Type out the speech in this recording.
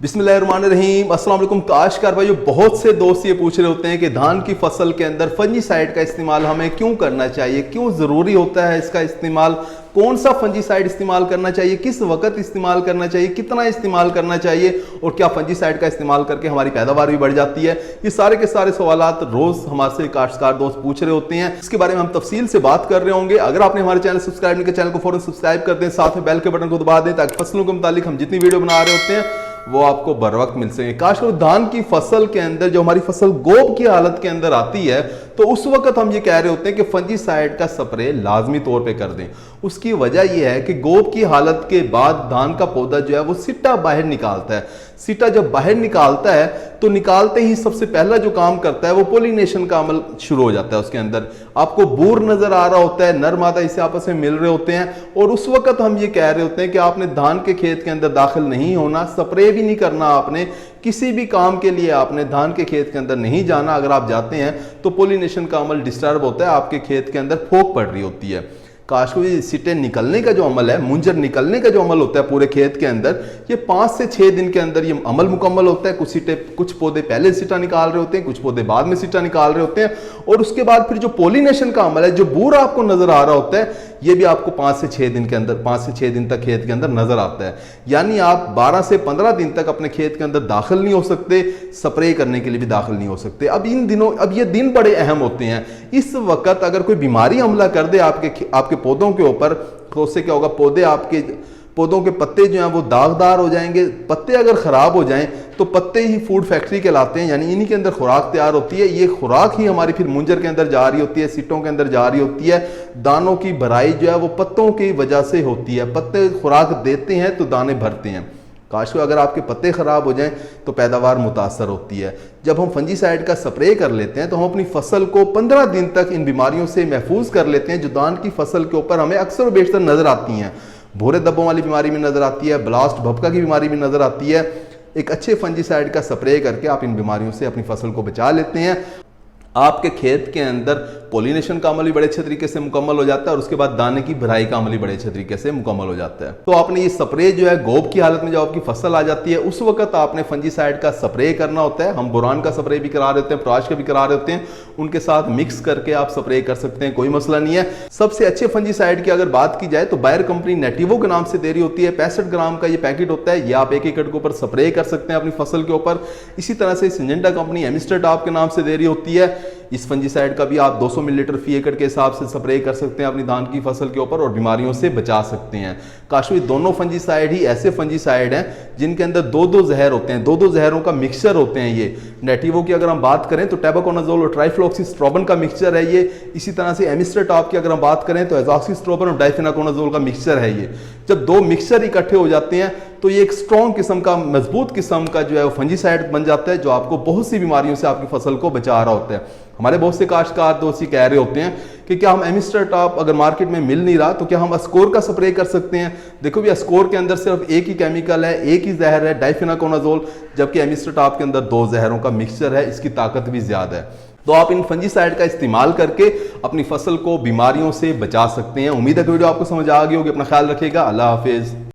बिस्मिल्लाहिर्रहमानिर्रहीम। अस्सलाम वालेकुम काश्तकार भाइयों, बहुत से दोस्त ये पूछ रहे होते हैं कि धान की फसल के अंदर फंजीसाइड का इस्तेमाल हमें क्यों करना चाहिए, क्यों ज़रूरी होता है इसका इस्तेमाल, कौन सा फंजीसाइड इस्तेमाल करना चाहिए, किस वक्त इस्तेमाल करना चाहिए, कितना इस्तेमाल करना चाहिए और क्या फंजीसाइड का इस्तेमाल करके हमारी पैदावार भी बढ़ जाती है। ये सारे के सारे सवालात रोज़ हमारे काश्तकार दोस्त पूछ रहे होते हैं। इसके बारे में हम तफसील से बात कर रहे होंगे। अगर आपने हमारे चैनल सब्सक्राइब नहीं किया, चैनल को फौरन सब्सक्राइब कर दें, साथ में बेल के बटन को दबा दें ताकि फसलों के मुतालिक हम जितनी वीडियो बना रहे होते हैं वो आपको बर वक्त मिल सके। खासकर धान की फसल के अंदर जो हमारी फसल गोब की हालत के अंदर आती है तो उस वक्त हम ये कह रहे होते हैं कि फंजीसाइड का स्प्रे लाजमी तौर पे कर दें। उसकी वजह यह है कि गोब की हालत के बाद धान का पौधा जो है वो सिट्टा बाहर निकालता है। सिट्टा जब बाहर निकालता है तो निकालते ही सबसे पहला जो काम करता है वो पोलिनेशन का अमल शुरू हो जाता है। उसके अंदर आपको बूर नजर आ रहा होता है, नर मादा इसे आपस में मिल रहे होते हैं और उस वक्त हम ये कह रहे होते हैं कि आपने धान के खेत के अंदर दाखिल नहीं होना, स्प्रे भी नहीं करना, आपने किसी भी काम के लिए आपने धान के खेत के अंदर नहीं जाना। अगर आप जाते हैं तो पोलिनेशन का अमल डिस्टर्ब होता है, आपके खेत के अंदर फोक पड़ रही होती है। काशकोई सिट्टे निकलने का जो अमल है, मुंजर निकलने का जो अमल होता है पूरे खेत के अंदर, ये 5 से 6 दिन के अंदर ये अमल मुकम्मल होता है। कुछ पौधे पहले सिट्टा निकाल रहे होते हैं, कुछ पौधे बाद में सिट्टा निकाल रहे होते हैं और उसके बाद फिर जो पोलिनेशन का अमल है, जो बूर आपको नजर आ रहा होता है, ये भी आपको 5 से 6 दिन के अंदर, 5 से 6 दिन तक खेत के अंदर नजर आता है। यानी आप 12 से 15 दिन तक अपने खेत के अंदर दाखिल नहीं हो सकते, स्प्रे करने के लिए भी दाखिल नहीं हो सकते। अब इन दिनों अब ये दिन बड़े अहम होते हैं। इस वक्त अगर कोई बीमारी हमला कर दे आपके पौधों के ऊपर तो उससे क्या होगा, पौधों के पत्ते जो हैं वो दागदार हो जाएंगे। पत्ते अगर खराब हो जाएं तो पत्ते ही फूड फैक्ट्री कहलाते हैं, यानी इन्हीं के अंदर खुराक तैयार होती है। ये खुराक ही हमारी फिर मुंजर के अंदर जा रही होती है, सिट्टों के अंदर जा रही होती है। दानों की भराई जो है वो पत्तों की वजह से होती है। पत्ते खुराक देते हैं तो दाने भरते हैं। काश को अगर आपके पत्ते खराब हो जाएं तो पैदावार मुतासर होती है। जब हम फंजीसाइड का स्प्रे कर लेते हैं तो हम अपनी फसल को 15 दिन तक इन बीमारियों से महफूज कर लेते हैं जो धान की फसल के ऊपर हमें अक्सर बेशतर नजर आती हैं। भूरे धब्बों वाली बीमारी भी नजर आती है, ब्लास्ट भपका की बीमारी भी नजर आती है। एक अच्छे फंजीसाइड का स्प्रे करके आप इन बीमारियों से अपनी फसल को बचा लेते हैं। आपके खेत के अंदर पोलिनेशन का अमल भी बड़े अच्छे तरीके से मुकम्मल हो जाता है और उसके बाद दाने की भराई का अमल भी बड़े अच्छे तरीके से मुकम्मल हो जाता है। तो आपने ये स्प्रे जो है गोब की हालत में जब आपकी फसल आ जाती है उस वक्त आपने फंजीसाइड का स्प्रे करना होता है। हम बोरान का स्प्रे भी करा देते हैं, पोटाश का भी करा देते हैं, उनके साथ मिक्स करके आप स्प्रे कर सकते हैं, कोई मसला नहीं है। सबसे अच्छे फंजीसाइड की अगर बात की जाए तो बायर कंपनी नेटिवो के नाम से दे रही होती है। 65 ग्राम का ये पैकेट होता है, ये आप 1 एकड़ के ऊपर स्प्रे कर सकते हैं अपनी फसल के ऊपर। इसी तरह से सिंजेंटा कंपनी एमिस्टर टॉप के नाम से दे रही होती है। इस फंजीसाइड का भी आप 200 मिलीलीटर फी एकड़ के हिसाब से स्प्रे कर सकते हैं अपनी धान की फसल के ऊपर और बीमारियों से बचा सकते हैं। काशवी दोनों फंजीसाइड ही ऐसे फंजीसाइड हैं जिनके अंदर 2-2 जहर होते हैं, 2-2 जहरों का मिक्सचर होते हैं। ये नेटिवो की अगर हम बात करें तो टेबाकोनाजोल और ट्राइफ्लॉक्सीस्ट्रोबिन का मिक्सचर है ये। इसी तरह से एमिस्टर टॉप की अगर हम बात करें तो एज़ॉक्सीस्ट्रोबिन और डाइफेनाकोनाजोल का मिक्सचर है ये। जब 2 मिक्सचर इकट्ठे हो जाते हैं तो ये एक स्ट्रॉन्ग किस्म का, मजबूत किस्म का जो है वो फंजीसाइड बन जाता है जो आपको बहुत सी बीमारियों से आपकी फसल को बचा रहा होता है। हमारे बहुत से काश्तकार दोस्त ही कह रहे होते हैं कि क्या हम एमिस्टर टॉप अगर मार्केट में मिल नहीं रहा तो क्या हम अस्कोर का स्प्रे कर सकते हैं। देखो भी अस्कोर के अंदर सिर्फ एक ही केमिकल है, एक ही जहर है, डाइफेनाकोनाजोल, जबकि एमिस्टर टॉप के अंदर 2 जहरों का मिक्सचर है, इसकी ताकत भी ज्यादा है। तो आप इन फंजीसाइड का इस्तेमाल करके अपनी फसल को बीमारियों से बचा सकते हैं। उम्मीद है कि वीडियो आपको समझ आ गई होगी। अपना ख्याल रखिएगा। अल्लाह हाफिज।